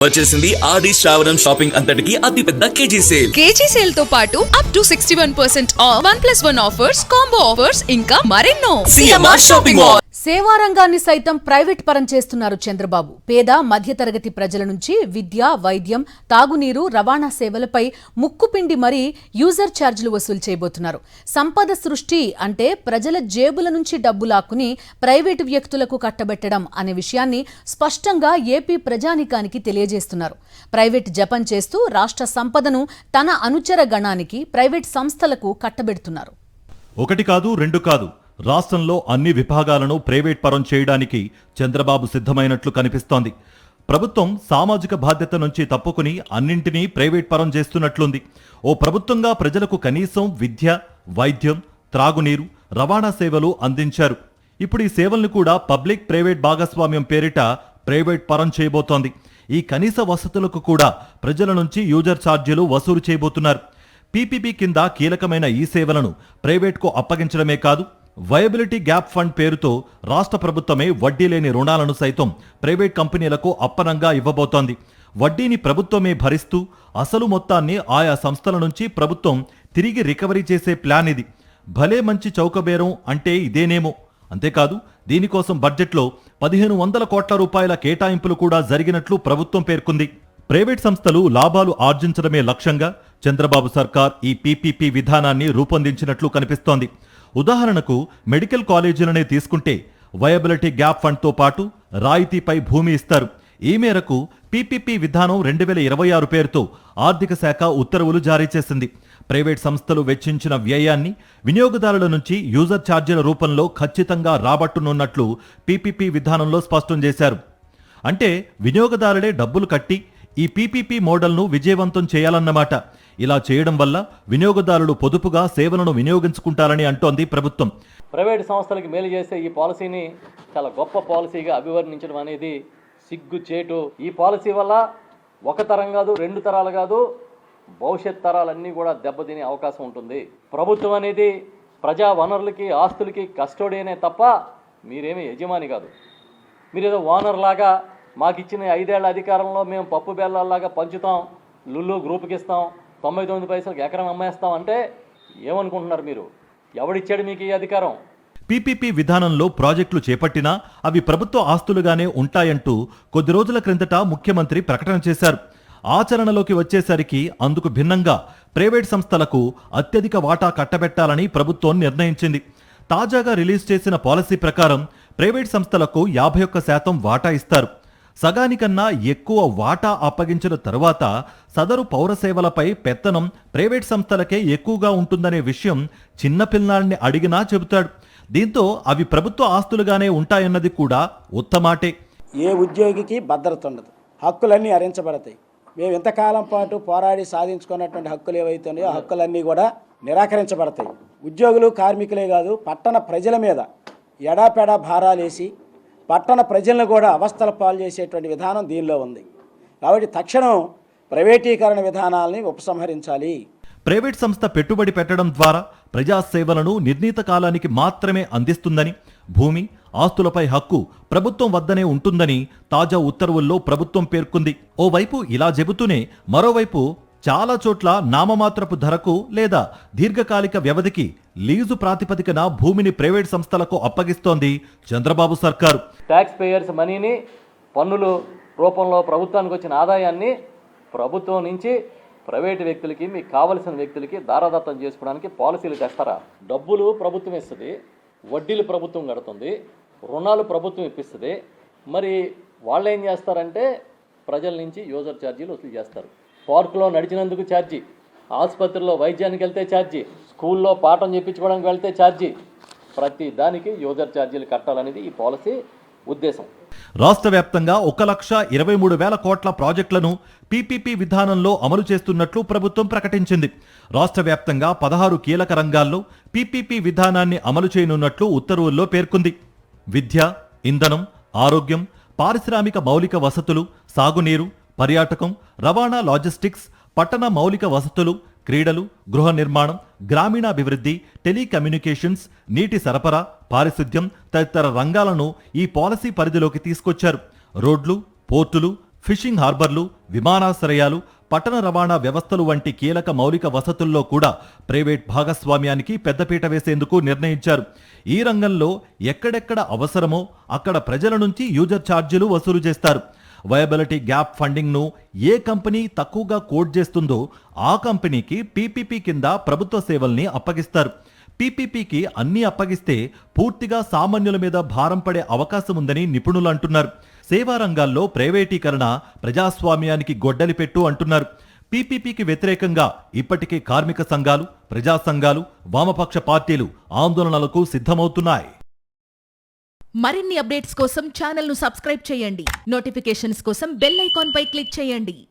వచ్చేసింది ఆది శ్రావణం షాపింగ్ అంతటికి అతిపెద్ద కేజీ సేల్. కేజీ సేల్ తో పాటు up to 61% of 1+1 offers, combo offers ఇంకా మరెన్నో. CMR shopping mall. సేవా రంగాన్ని సైతం ప్రైవేట్ పరం చేస్తున్నారు చంద్రబాబు. పేద మధ్యతరగతి ప్రజల నుంచి విద్య, వైద్యం, తాగునీరు, రవాణా సేవలపై ముక్కుపిండి మరీ యూజర్ ఛార్జీలు వసూలు చేయబోతున్నారు. సంపద సృష్టి అంటే ప్రజల జేబుల నుంచి డబ్బు లాక్కుని ప్రైవేటు వ్యక్తులకు కట్టబెట్టడం అనే విషయాన్ని స్పష్టంగా ఏపీ ప్రజానీకానికి తెలియజేస్తున్నారు. ప్రైవేట్ జపం చేస్తూ రాష్ట్ర సంపదను తన అనుచర గణానికి, ప్రైవేట్ సంస్థలకు కట్టబెడుతున్నారు. ఒకటి కాదు, రెండు కాదు, రాష్ట్రంలో అన్ని విభాగాలను ప్రైవేట్ పరం చేయడానికి చంద్రబాబు సిద్ధమైనట్లు కనిపిస్తోంది. ప్రభుత్వం సామాజిక బాధ్యత నుంచి తప్పుకుని అన్నింటినీ ప్రైవేట్ పరం చేస్తున్నట్లుంది. ఓ ప్రభుత్వంగా ప్రజలకు కనీసం విద్య, వైద్యం, త్రాగునీరు, రవాణా సేవలు అందించారు. ఇప్పుడు ఈ సేవలను కూడా పబ్లిక్ ప్రైవేట్ భాగస్వామ్యం పేరిట ప్రైవేట్ పరం చేయబోతోంది. ఈ కనీస వసతులకు కూడా ప్రజల నుంచి యూజర్ ఛార్జీలు వసూలు చేయబోతున్నారు. పీపీపీ కింద కీలకమైన ఈ సేవలను ప్రైవేట్కు అప్పగించడమే కాదు, వయబిలిటీ గ్యాప్ ఫండ్ పేరుతో రాష్ట్ర ప్రభుత్వమే వడ్డీ లేని రుణాలను సైతం ప్రైవేట్ కంపెనీలకు అప్పనంగా ఇవ్వబోతోంది. వడ్డీని ప్రభుత్వమే భరిస్తూ అసలు మొత్తాన్ని ఆయా సంస్థల నుంచి ప్రభుత్వం తిరిగి రికవరీ చేసే ప్లాన్ ఇది. భలే మంచి చౌకబేరం అంటే ఇదేనేమో. అంతేకాదు, దీనికోసం బడ్జెట్లో 1500 కోట్ల రూపాయల కేటాయింపులు కూడా జరిగినట్లు ప్రభుత్వం పేర్కొంది. ప్రైవేట్ సంస్థలు లాభాలు ఆర్జించడమే లక్ష్యంగా చంద్రబాబు సర్కార్ ఈ పీపీపీ విధానాన్ని రూపొందించినట్లు కనిపిస్తోంది. ఉదాహరణకు మెడికల్ కాలేజీలనే తీసుకుంటే వయబిలిటీ గ్యాప్ ఫండ్తో పాటు రాయితీపై భూమి ఇస్తారు. ఈ మేరకు పీపీపీ విధానం 2026 పేరుతో ఆర్థిక శాఖ ఉత్తర్వులు జారీ చేసింది. ప్రైవేట్ సంస్థలు వెచ్చించిన వ్యయాన్ని వినియోగదారుల నుంచి యూజర్ ఛార్జీల రూపంలో ఖచ్చితంగా రాబట్టనున్నట్లు పీపీపీ విధానంలో స్పష్టం చేశారు. అంటే వినియోగదారులే డబ్బులు కట్టి ఈ పీపీపీ మోడల్ను విజయవంతం చేయాలన్నమాట. ఇలా చేయడం వల్ల వినియోగదారులు పొదుపుగా సేవలను వినియోగించుకుంటారని అంటోంది ప్రభుత్వం. ప్రైవేట్ సంస్థలకి మేలు చేసే ఈ పాలసీని చాలా గొప్ప పాలసీగా అభివర్ణించడం అనేది సిగ్గుచేటు. ఈ పాలసీ వల్ల ఒక తరం కాదు, 2 తరాలు కాదు, భవిష్యత్ తరాలన్నీ కూడా దెబ్బతినే అవకాశం ఉంటుంది. ప్రభుత్వం అనేది ప్రజా వనరులకి, ఆస్తులకి కస్టోడియనే తప్ప మీరేమీ యజమాని కాదు. మీరేదో ఓనర్ లాగా మాకిచ్చిన 5 ఏళ్ల అధికారంలో మేము పప్పు బెల్లాల్లాగా పంచుతాం, లుల్లు గ్రూప్కి ఇస్తాం, 99 పైసలకు ఎకరం అమ్మేస్తాం అంటే ఏమనుకుంటున్నారు మీరు? ఎవడిచ్చాడు మీకు ఈ అధికారం? పీపీపీ విధానంలో ప్రాజెక్టులు చేపట్టినా అవి ప్రభుత్వ ఆస్తులుగానే ఉంటాయంటూ కొద్ది రోజుల క్రిందట ముఖ్యమంత్రి ప్రకటన చేశారు. ఆచరణలోకి వచ్చేసరికి అందుకు భిన్నంగా ప్రైవేట్ సంస్థలకు అత్యధిక వాటా కట్టబెట్టాలని ప్రభుత్వం నిర్ణయించింది. తాజాగా రిలీజ్ చేసిన పాలసీ ప్రకారం ప్రైవేట్ సంస్థలకు 51% వాటా ఇస్తారు. సగానికన్నా ఎక్కువ వాటా అప్పగించిన తరువాత సదరు పౌర సేవలపై పెత్తనం ప్రైవేట్ సంస్థలకే ఎక్కువగా ఉంటుందనే విషయం చిన్నపిల్లాడిని అడిగినా చెబుతాడు. దీంతో అవి ప్రభుత్వ ఆస్తులుగానే ఉంటాయన్నది కూడా ఉత్తమాటే. ఏ ఉద్యోగికి భద్రత ఉండదు, హక్కులన్నీ హరించబడతాయి. మేము ఇంతకాలం పాటు పోరాడి సాధించుకున్నటువంటి హక్కులు ఏవైతున్నాయో ఆ హక్కులన్నీ కూడా నిరాకరించబడతాయి. ఉద్యోగులు, కార్మికులే కాదు, పట్టణ ప్రజల మీద ఎడాపెడా భారాలేసి పట్టణ ప్రజలను కూడా అవస్థల పాలు చేసేటువంటి విధానం దీనిలో ఉంది. కాబట్టి తక్షణం ప్రైవేటీకరణ విధానాలని ఉపసంహరించాలి. ప్రైవేట్ సంస్థ పెట్టుబడి పెట్టడం ద్వారా ప్రజాసేవలను నిర్ణీత కాలానికి మాత్రమే అందిస్తుందని, భూమి, ఆస్తులపై హక్కు ప్రభుత్వం వద్దనే ఉంటుందని తాజా ఉత్తర్వుల్లో ప్రభుత్వం పేర్కొంది. ఓవైపు ఇలా చెబుతూనే మరోవైపు చాలా చోట్ల నామమాత్రపు ధరకు లేదా దీర్ఘకాలిక వ్యవధికి లీజు ప్రాతిపదికన భూమిని ప్రైవేట్ సంస్థలకు అప్పగిస్తోంది చంద్రబాబు సర్కారు. ట్యాక్స్ పేయర్స్ మనీని, పన్నుల రూపంలో ప్రభుత్వానికి వచ్చిన ఆదాయాన్ని ప్రభుత్వం నుంచి ప్రైవేటు వ్యక్తులకి, మీకు కావలసిన వ్యక్తులకి దారాదత్తం చేసుకోవడానికి పాలసీలు తెస్తారా? డబ్బులు ప్రభుత్వం ఇస్తుంది, వడ్డీలు ప్రభుత్వం కడుతుంది, రుణాలు ప్రభుత్వం ఇప్పిస్తుంది. మరి వాళ్ళు ఏం చేస్తారంటే ప్రజల నుంచి యూజర్ ఛార్జీలు వసూలు చేస్తారు. పార్కులో నడిచినందుకు ఛార్జీ, ఆసుపత్రిలో వైద్యానికి వెళ్తే ఛార్జీ, స్కూల్లో పాఠం చెప్పించుకోవడానికి వెళ్తే ఛార్జీ, ప్రతి దానికి యూజర్ ఛార్జీలు కట్టాలనేది ఈ పాలసీ ఉద్దేశం. రాష్ట్ర వ్యాప్తంగా 1,23,000 కోట్ల ప్రాజెక్టులను పీపీపీ విధానంలో అమలు చేస్తున్నట్లు ప్రభుత్వం ప్రకటించింది. రాష్ట్ర వ్యాప్తంగా 16 కీలక రంగాల్లో పీపీపీ విధానాన్ని అమలు చేయనున్నట్లు ఉత్తర్వుల్లో పేర్కొంది. విద్య, ఇంధనం, ఆరోగ్యం, పారిశ్రామిక మౌలిక వసతులు, సాగునీరు, పర్యాటకం, రవాణా, లాజిస్టిక్స్, పట్టణ మౌలిక వసతులు, క్రీడలు, గృహ నిర్మాణం, గ్రామీణాభివృద్ధి, టెలికమ్యూనికేషన్స్, నీటి సరఫరా, పారిశుద్ధ్యం తదితర రంగాలను ఈ పాలసీ పరిధిలోకి తీసుకొచ్చారు. రోడ్లు, పోర్టులు, ఫిషింగ్ హార్బర్లు, విమానాశ్రయాలు, పట్టణ రవాణా వ్యవస్థలు వంటి కీలక మౌలిక వసతుల్లో కూడా ప్రైవేట్ భాగస్వామ్యానికి పెద్దపీట వేసేందుకు నిర్ణయించారు. ఈ రంగంలో ఎక్కడెక్కడ అవసరమో అక్కడ ప్రజల నుంచి యూజర్ ఛార్జీలు వసూలు చేస్తారు. వయబిలిటీ గ్యాప్ ఫండింగ్ను ఏ కంపెనీ తక్కువగా కోట్ చేస్తుందో ఆ కంపెనీకి పీపీపీ కింద ప్రభుత్వ సేవల్ని అప్పగిస్తారు. పీపీపీకి అన్నీ అప్పగిస్తే పూర్తిగా సామాన్యుల మీద భారం పడే అవకాశం ఉందని నిపుణులు అంటున్నారు. సేవా రంగాల్లో ప్రైవేటీకరణ ప్రజాస్వామ్యానికి గొడ్డలిపెట్టు అంటున్నారు. పీపీపీకి వ్యతిరేకంగా ఇప్పటికే కార్మిక సంఘాలు, ప్రజా సంఘాలు, వామపక్ష పార్టీలు ఆందోళనలకు సిద్ధమవుతున్నాయి. మరిన్ని అప్డేట్స్ కోసం ఛానల్ ను సబ్స్క్రైబ్ చేయండి. నోటిఫికేషన్స్ కోసం బెల్ ఐకాన్ పై క్లిక్ చేయండి.